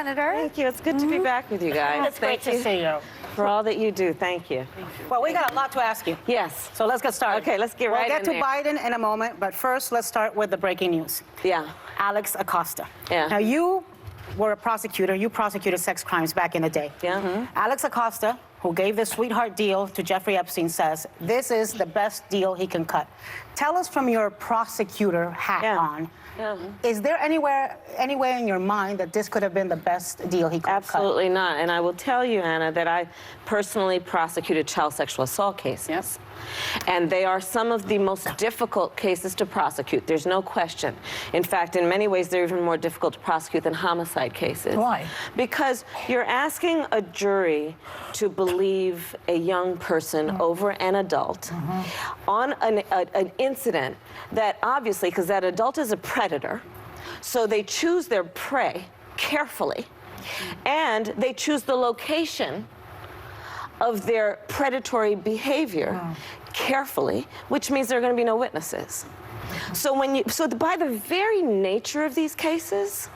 Senator. Thank you. It's good to be back with you guys. It's great to see you. For all that you do. Thank you. Well, we got a lot to ask you. Yes. So let's get started. Okay, let's get right in We'll get to there. Biden in a moment, but first, let's start with the breaking news. Yeah. Alex Acosta. Yeah. Now, you were a prosecutor. You prosecuted sex crimes back in the day. Yeah. Alex Acosta, who gave this sweetheart deal to Jeffrey Epstein, says this is the best deal he can cut. Tell us from your prosecutor hat on, is there any way in your mind that this could have been the best deal he could have cut? Absolutely not. And I will tell you, Anna, that I personally prosecuted child sexual assault cases. Yes. And they are some of the most difficult cases to prosecute. There's no question. In fact, in many ways, they're even more difficult to prosecute than homicide cases. Why? Because you're asking a jury to believe a young person over an adult on an incident that obviously, because that adult is a predator, so they choose their prey carefully, and they choose the location of their predatory behavior carefully, which means there are going to be no witnesses. So by the very nature of these cases,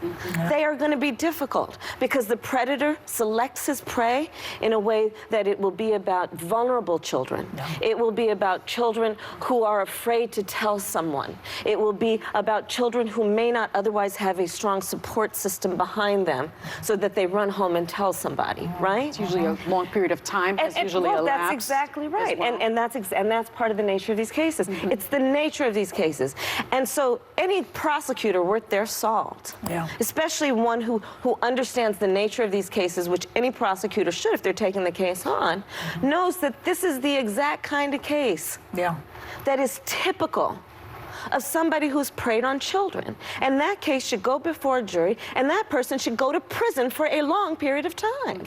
they are going to be difficult because the predator selects his prey in a way that it will be about vulnerable children. It will be about children who are afraid to tell someone. It will be about children who may not otherwise have a strong support system behind them so that they run home and tell somebody, right? It's usually a long period of time. It's usually well, elapsed. that's exactly right. Well. And that's part of the nature of these cases. It's the nature of these cases. And so any prosecutor worth their salt, especially one who understands the nature of these cases, which any prosecutor should if they're taking the case on, knows that this is the exact kind of case that is typical of somebody who's preyed on children. And that case should go before a jury, and that person should go to prison for a long period of time.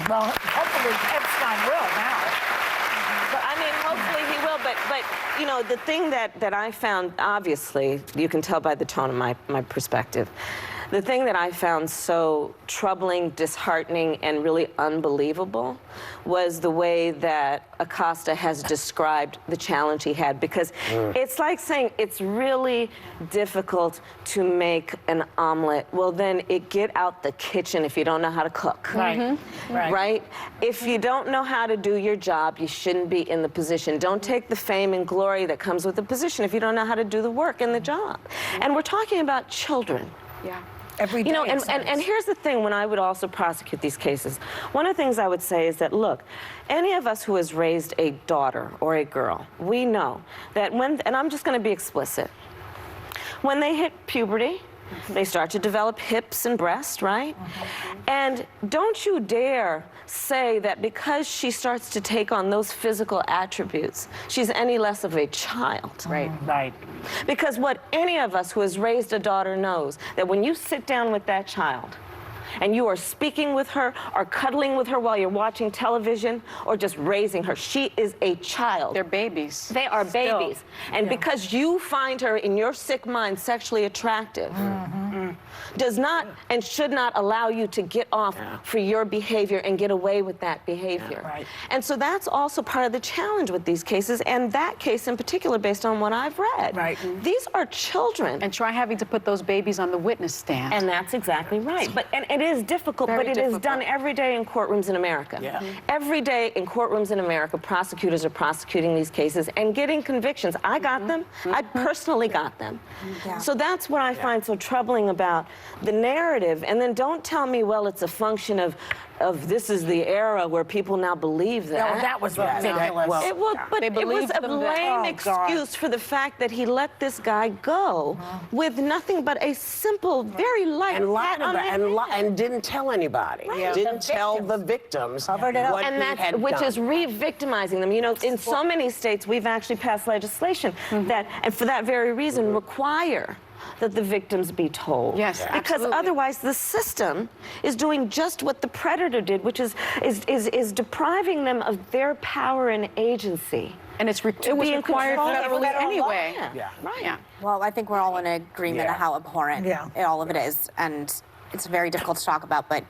Well, hopefully Epstein will now. Hopefully he will, but you know, the thing that I found, obviously, you can tell by the tone of my perspective, the thing that I found so troubling, disheartening, and really unbelievable was the way that Acosta has described the challenge he had, because it's like saying it's really difficult to make an omelet. Well, then get out the kitchen if you don't know how to cook. Right? If you don't know how to do your job, you shouldn't be in the position. Don't take the fame and glory that comes with the position if you don't know how to do the work and the job. And we're talking about children. Every day. You know, and here's the thing, when I would also prosecute these cases, one of the things I would say is that, look, any of us who has raised a daughter or a girl, we know that and I'm just going to be explicit, when they hit puberty, they start to develop hips and breasts, right? And don't you dare say that because she starts to take on those physical attributes, she's any less of a child. Right. Because what any of us who has raised a daughter knows, that when you sit down with that child, and you are speaking with her or cuddling with her while you're watching television or just raising her, she is a child. They're babies. They are babies. And because you find her in your sick mind sexually attractive, does not and should not allow you to get off for your behavior and get away with that behavior. And so that's also part of the challenge with these cases, and that case in particular, based on what I've read. These are children. And try having to put those babies on the witness stand. And that's exactly right. And it is difficult, but it is done every day in courtrooms in America. Every day in courtrooms in America, prosecutors are prosecuting these cases and getting convictions. I got them. I personally got them. So that's what I find so troubling about the narrative. And then don't tell me, well, it's a function of this is the era where people now believe that. No, that was ridiculous. But it was a lame excuse for the fact that he let this guy go with nothing but a simple, very light pat on the head. And didn't tell anybody. Didn't tell the victims what he had done. Which is re-victimizing them. You know, in so many states, we've actually passed legislation that, and for that very reason, require that the victims be told. Because otherwise the system is doing just what the predator did, which is depriving them of their power and agency. And it was required federally anyway. Well, I think we're all in agreement of how abhorrent all of it is, and it's very difficult to talk about, but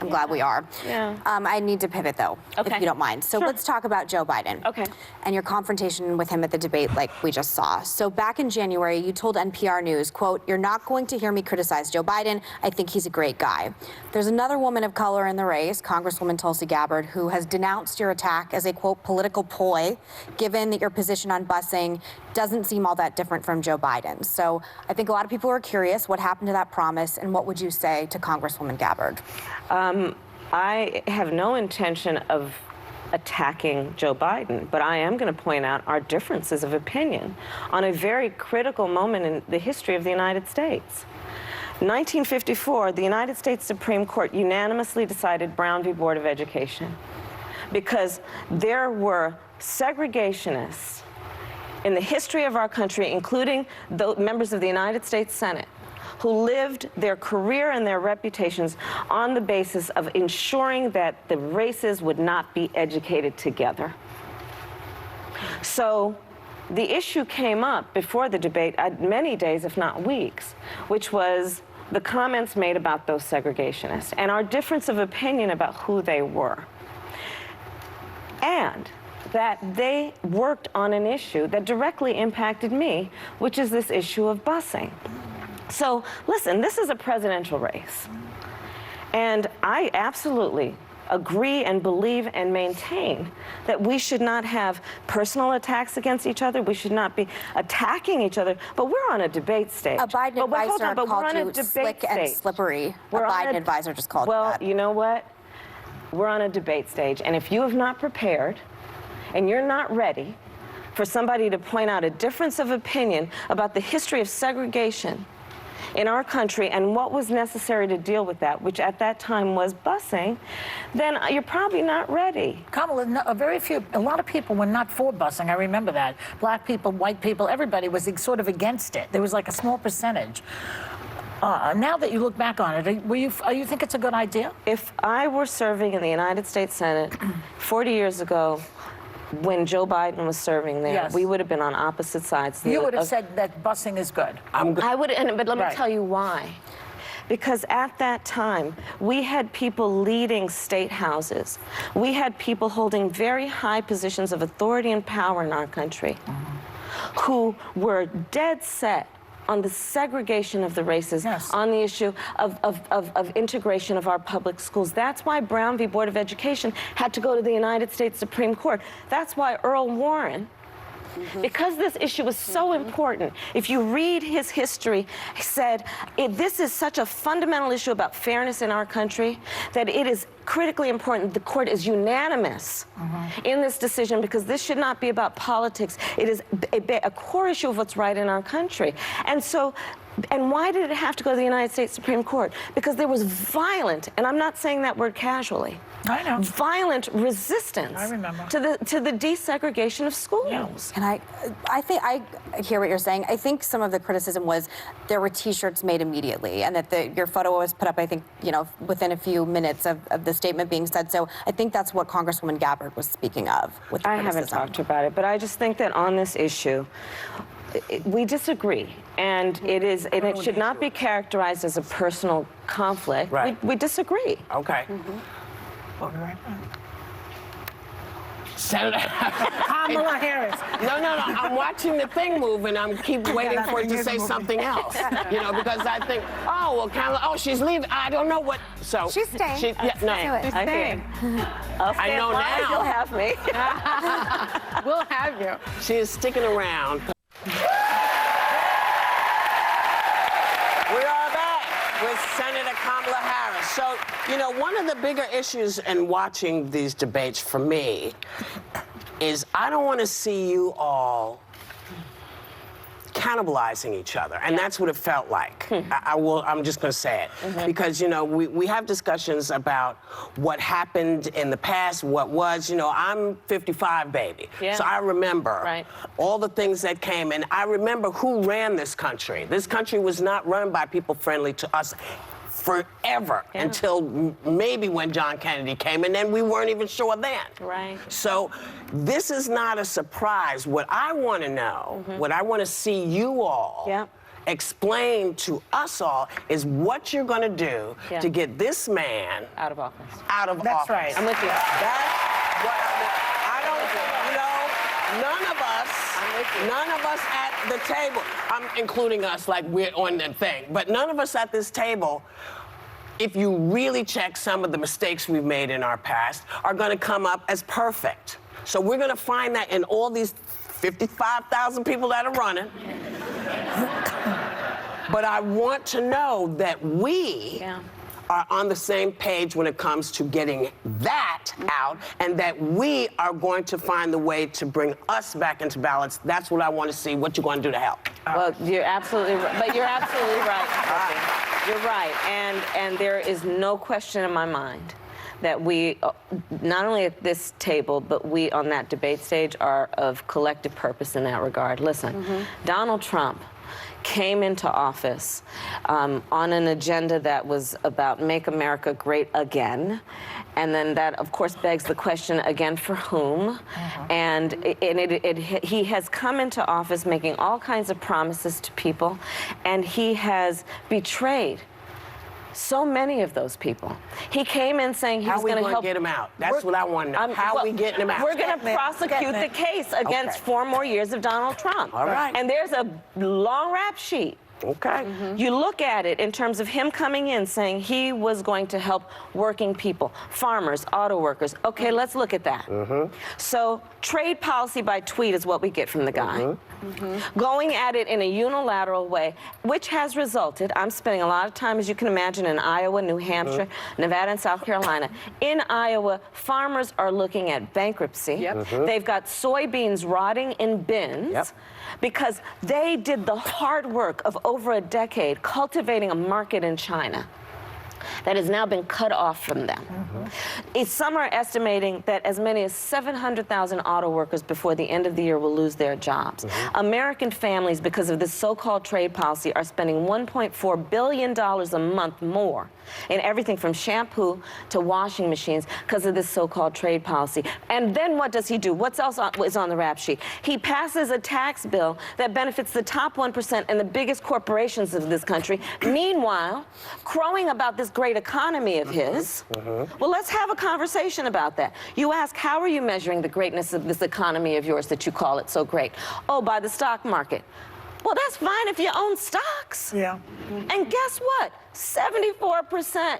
I'm glad we are. Yeah. I need to pivot, though, Okay. if you don't mind. So let's talk about Joe Biden. Okay. And your confrontation with him at the debate like we just saw. So back in January, you told NPR News, quote, "You're not going to hear me criticize Joe Biden. I think he's a great guy." There's another woman of color in the race, Congresswoman Tulsi Gabbard, who has denounced your attack as a, quote, political ploy, given that your position on busing doesn't seem all that different from Joe Biden's. So I think a lot of people are curious what happened to that promise, and what would you say to Congresswoman Gabbard? I have no intention of attacking Joe Biden, but I am going to point out our differences of opinion on a very critical moment in the history of the United States. 1954, the United States Supreme Court unanimously decided Brown v. Board of Education because there were segregationists in the history of our country, including the members of the United States Senate, who lived their career and their reputations on the basis of ensuring that the races would not be educated together. So the issue came up before the debate, many days, if not weeks, which was the comments made about those segregationists and our difference of opinion about who they were. And that they worked on an issue that directly impacted me, which is this issue of busing. So listen, this is a presidential race. And I absolutely agree and believe and maintain that we should not have personal attacks against each other. We should not be attacking each other. But we're on a debate stage. A Biden advisor called you slick and stage. slippery. A Biden advisor just called you Well, that. you know what? We're on a debate stage. And if you have not prepared and you're not ready for somebody to point out a difference of opinion about the history of segregation in our country and what was necessary to deal with that, which at that time was busing, then you're probably not ready. Kamala, a lot of people were not for busing. I remember that. Black people, white people, everybody was sort of against it. There was like a small percentage. Now that you look back on it, you think it's a good idea? If I were serving in the United States Senate 40 years ago, when Joe Biden was serving there, Yes. we would have been on opposite sides. You would have said that busing is good. I would, but let me Right. tell you why. Because at that time, we had people leading state houses. We had people holding very high positions of authority and power in our country who were dead set on the segregation of the races, Yes. on the issue of integration of our public schools. That's why Brown v. Board of Education had to go to the United States Supreme Court. That's why Earl Warren, because this issue was so important, if you read his history, he said, this is such a fundamental issue about fairness in our country that it is critically important the court is unanimous in this decision, because this should not be about politics. It is a core issue of what's right in our country. And so, and why did it have to go to the United States Supreme Court? Because there was violent, and I'm not saying that word casually, I know. violent resistance I remember. to the desegregation of schools. And I think I hear what you're saying. I think some of the criticism was there were T-shirts made immediately, and that your photo was put up, I think, within a few minutes of the statement being said. So I think that's what Congresswoman Gabbard was speaking of. With the I haven't criticism. talked about it, but I just think that on this issue, we disagree, and it should not be characterized as a personal conflict. Right. We disagree. Okay. We'll be right back. Senator. Kamala Harris. No. I'm watching the thing move, and I'm keep waiting for it to say something else. Because I think, Kamala, she's leaving. I don't know what. So She's staying. No. She's Okay. I'll I know now. You'll have me. We'll have you. She is sticking around. We are back with Senator Kamala Harris. So, one of the bigger issues in watching these debates for me is I don't want to see you all cannibalizing each other, and that's what it felt like. I'm just going to say it, because we have discussions about what happened in the past, what was. I'm 55, baby, so I remember all the things that came, and I remember who ran this country. This country was not run by people friendly to us forever until maybe when John Kennedy came, and then we weren't even sure then. Right. So this is not a surprise. What I want to know, what I want to see you all explain to us all is what you're going to do to get this man Out of office. out of That's office. right. I'm with you. That's what I don't, none of us at the table, I'm including us like we're on the thing, but none of us at this table, if you really check some of the mistakes we've made in our past, are going to come up as perfect. So we're going to find that in all these 55,000 people that are running. But I want to know that we are on the same page when it comes to getting that out, and that we are going to find the way to bring us back into balance. That's what I want to see, what you're going to do to help. Well, you're absolutely right. But you're absolutely right. You're right. And there is no question in my mind that we, not only at this table, but we on that debate stage are of collective purpose in that regard. Listen, Donald Trump came into office on an agenda that was about make America great again. And then that, of course, begs the question, again, for whom? And he has come into office making all kinds of promises to people, and he has betrayed so many of those people. He came in saying he was going to help get him out? That's what I want to know. How are we getting him out? We're going to prosecute the case against 4 more years of Donald Trump. All right. And there's a long rap sheet. Okay. You look at it in terms of him coming in saying he was going to help working people, farmers, auto workers. Okay, let's look at that. So trade policy by tweet is what we get from the guy. Going at it in a unilateral way, which has resulted, I'm spending a lot of time, as you can imagine, in Iowa, New Hampshire, Nevada, and South Carolina. In Iowa, farmers are looking at bankruptcy. They've got soybeans rotting in bins because they did the hard work of over a decade cultivating a market in China that has now been cut off from them. Some are estimating that as many as 700,000 auto workers before the end of the year will lose their jobs. American families, because of this so-called trade policy, are spending $1.4 billion a month more in everything from shampoo to washing machines because of this so-called trade policy. And then what does he do? What else is on the rap sheet? He passes a tax bill that benefits the top 1% and the biggest corporations of this country. Meanwhile, crowing about this great economy of his. Well, let's have a conversation about that. You ask, how are you measuring the greatness of this economy of yours that you call it so great? Oh, by the stock market. Well, that's fine if you own stocks. And guess what? 74%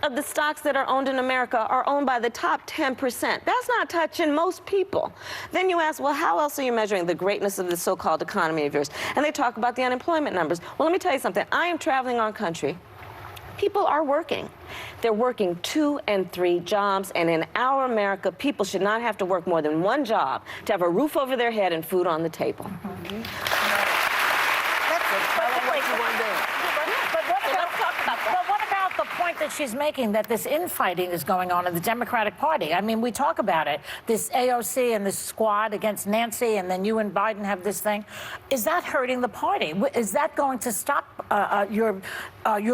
of the stocks that are owned in America are owned by the top 10%. That's not touching most people. Then you ask, well, how else are you measuring the greatness of the so-called economy of yours? And they talk about the unemployment numbers. Well, let me tell you something. I am traveling on country. People are working. They're working 2 and 3 jobs, and in our America, people should not have to work more than 1 job to have a roof over their head and food on the table. But what about the point that she's making that this infighting is going on in the Democratic Party? I mean, we talk about it, this AOC and this squad against Nancy, and then you and Biden have this thing. Is that hurting the party? Is that going to stop your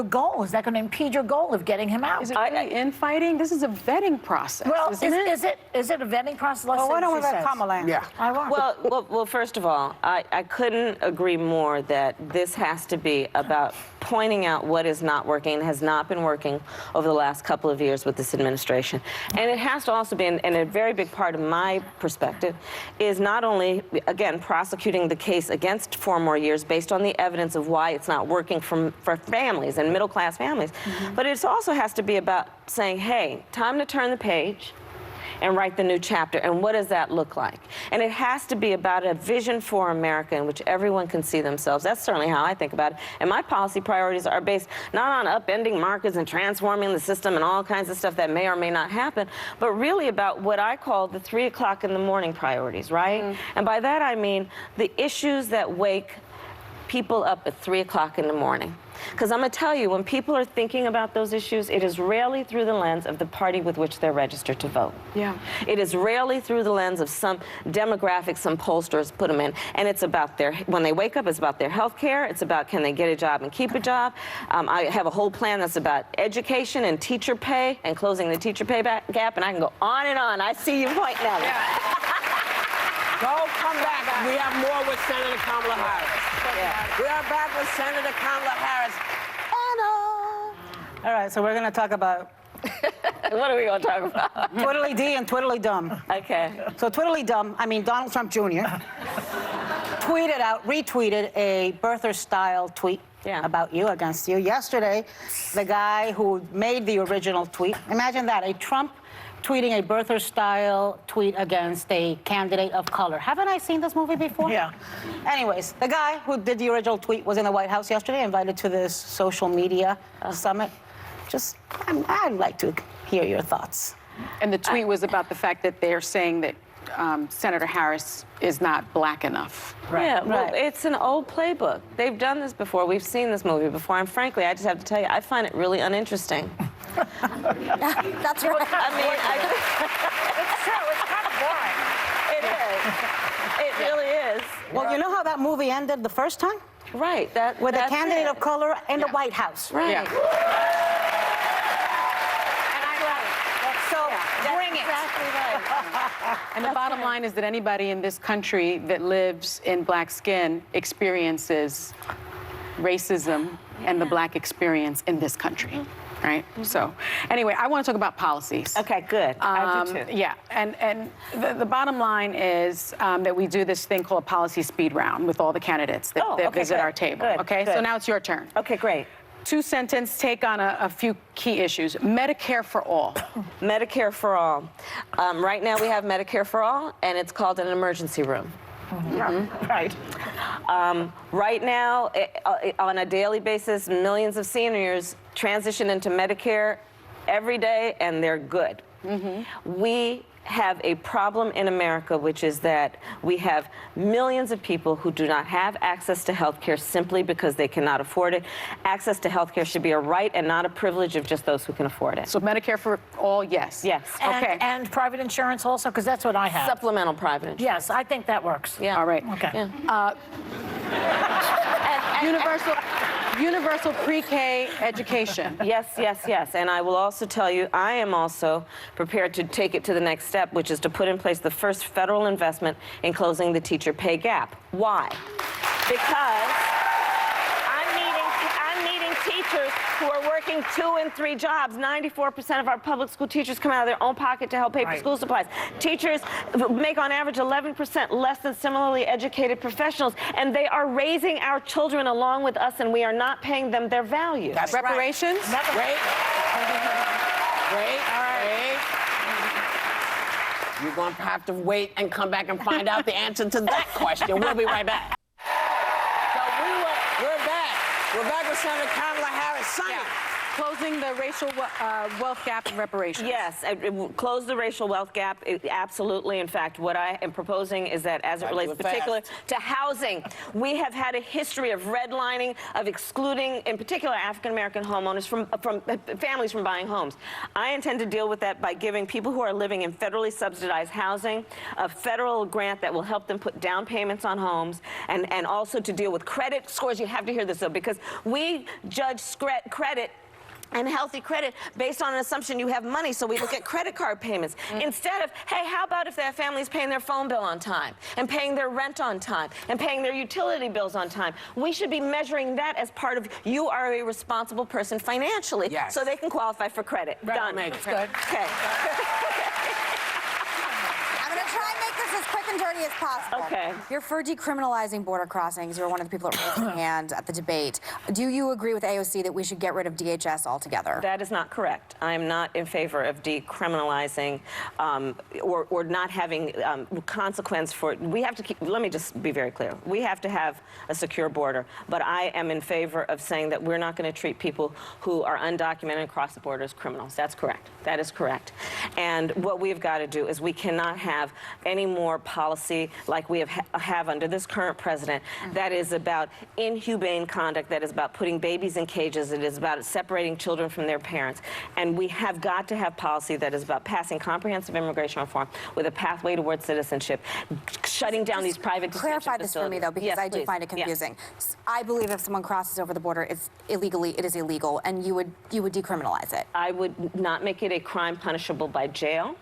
goal? Is that going to impede your goal of getting him out? Is it really infighting? This is a vetting process, well, isn't it? Is it a vetting process? Let's Well, see why don't what we she let says. Kamala? Yeah. I won't. Well, first of all, I couldn't agree more that this has to be about pointing out what is not working and has not been working over the last couple of years with this administration. And it has to also be, and a very big part of my perspective, is not only, again, prosecuting the case against 4 more years based on the evidence of why it's not working for families and middle-class families, but it also has to be about saying, hey, time to turn the page and write the new chapter. And what does that look like? And it has to be about a vision for America in which everyone can see themselves. That's certainly how I think about it. And my policy priorities are based not on upending markets and transforming the system and all kinds of stuff that may or may not happen, but really about what I call the 3 o'clock in the morning priorities, right? And by that I mean the issues that wake people up at 3 o'clock in the morning. Because I'm going to tell you, when people are thinking about those issues, it is rarely through the lens of the party with which they're registered to vote. Yeah. It is rarely through the lens of some demographic some pollsters put them in. And it's about when they wake up, it's about their health care. It's about can they get a job and keep a job. I have a whole plan that's about education and teacher pay and closing the teacher pay gap. And I can go on and on. I see you pointing at it. Go, come back. We have more with Senator Kamala Harris. We are back with Senator Kamala Harris. All right, so we're going to talk about What are we going to talk about? Twiddly D and Twiddly Dum. Okay. So Twiddly Dum, I mean Donald Trump Jr. retweeted a birther-style tweet about you, against you. Yesterday, the guy who made the original tweet, imagine that, a Trump tweeting a birther-style tweet against a candidate of color. Haven't I seen this movie before? Yeah. Anyways, the guy who did the original tweet was in the White House yesterday, invited to this social media summit. I'd like to hear your thoughts. And the tweet was about the fact that they're saying that Senator Harris is not black enough. Yeah, well, Right. it's an old playbook. They've done this before. We've seen this movie before. And frankly, I just have to tell you, I find it really uninteresting. That's right. I mean, It's true. It's kind of boring. it is. It really is. Well, you know how that movie ended the first time? Right. With a that's candidate it. of color in the White House. Right. Yeah. Bring it. Exactly right. And the bottom line is that anybody in this country that lives in black skin experiences racism and the black experience in this country, right? So, anyway, I want to talk about policies. Okay, good. I do too. Yeah, and the bottom line is that we do this thing called a policy speed round with all the candidates that, Okay, visit good, our table. good, Okay, so good. now it's your turn. Okay, great. Two-sentence take on a few key issues. Medicare for all. Medicare for all. Right now we have Medicare for all, and it's called an emergency room. Right. Right now, on a daily basis, millions of seniors transition into Medicare every day, and they're good. We have a problem in America, which is that we have millions of people who do not have access to health care simply because they cannot afford it. Access to health care should be a right and not a privilege of just those who can afford it. So Medicare for all, yes. Yes. Okay. And private insurance also, because that's what I have. Supplemental private insurance. Yes, I think that works. Yeah. All right. Okay. Universal pre-K education. Yes, yes, yes. And I will also tell you, I am also prepared to take it to the next step, which is to put in place the first federal investment in closing the teacher pay gap. Why? Because I'm meeting teachers who are working 2 and 3 jobs. 94% of our public school teachers come out of their own pocket to help pay for school supplies. Teachers make on average 11% less than similarly educated professionals, and they are raising our children along with us, and we are not paying them their value. That's Reparations? Right. Great. Great. All right. You're going to have to wait and come back and find out the answer to that question. We'll be right back. So we're back. We're back with Senator Kamala Harris. Sonny. Closing the racial wealth gap and reparations. Yes, close the racial wealth gap, absolutely. In fact, what I am proposing is that as it relates particularly to housing, we have had a history of redlining, of excluding, in particular, African-American homeowners from families from buying homes. I intend to deal with that by giving people who are living in federally subsidized housing a federal grant that will help them put down payments on homes, and also to deal with credit scores. You have to hear this, though, because we judge credit and healthy credit based on an assumption you have money, so we look at credit card payments. Instead of, hey, how about if their family's paying their phone bill on time, and paying their rent on time, and paying their utility bills on time? We should be measuring that as part of you are a responsible person financially, so they can qualify for credit. Done. That's good. Okay. I'm going to try and make this as quick and dirty as possible. Okay. You're for decriminalizing border crossings. You're one of the people that raised their hand at the debate. Do you agree with AOC that we should get rid of DHS altogether? That is not correct. I am not in favor of decriminalizing or not having consequence for it. We have to keep, let me just be very clear. We have to have a secure border, but I am in favor of saying that we're not going to treat people who are undocumented and cross the border as criminals. That's correct. That is correct. And what we've got to do is we cannot have any more policy like we have under this current president that is about inhumane conduct, that is about putting babies in cages, it is about separating children from their parents. And we have got to have policy that is about passing comprehensive immigration reform with a pathway towards citizenship, shutting down these private detention Clarify this for me, though, because I do find it confusing. I believe if someone crosses over the border, it's it is illegal, and you would decriminalize it. I would not make it a crime punishable by jail.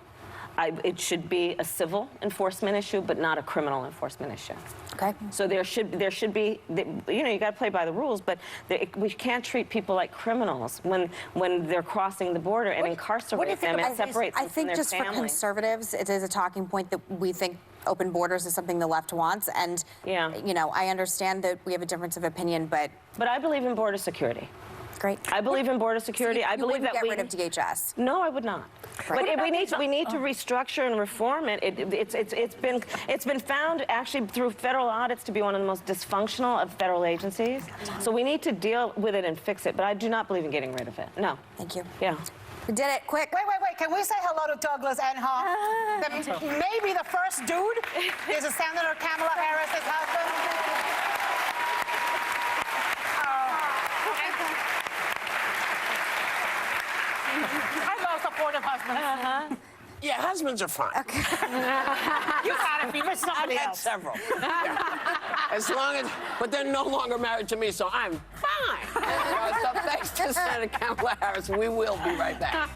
it should be a civil enforcement issue, but not a criminal enforcement issue. Okay. So there should be, you know, you got to play by the rules, but we can't treat people like criminals when they're crossing the border and incarcerate them and separate them I think from their just families. for conservatives, it is a talking point that we think open borders is something the left wants, and you know, I understand that we have a difference of opinion, but I believe in border security. great. I believe in border security. I believe that get we rid of DHS. No, I would not. Right. But we need to restructure and reform it. It's been found actually through federal audits to be one of the most dysfunctional of federal agencies. So we need to deal with it and fix it. But I do not believe in getting rid of it. No. Thank you. Yeah. We did it, quick. Wait. Can we say hello to Douglas Enhoff? Maybe the first dude is a Senator Kamala Harris's husband. I'm all supportive husbands. Yeah, husbands are fine. You got it. You're I've somebody had else. several. Yeah. As long as, but they're no longer married to me, so I'm fine. So thanks to Senator Kamala Harris. We will be right back.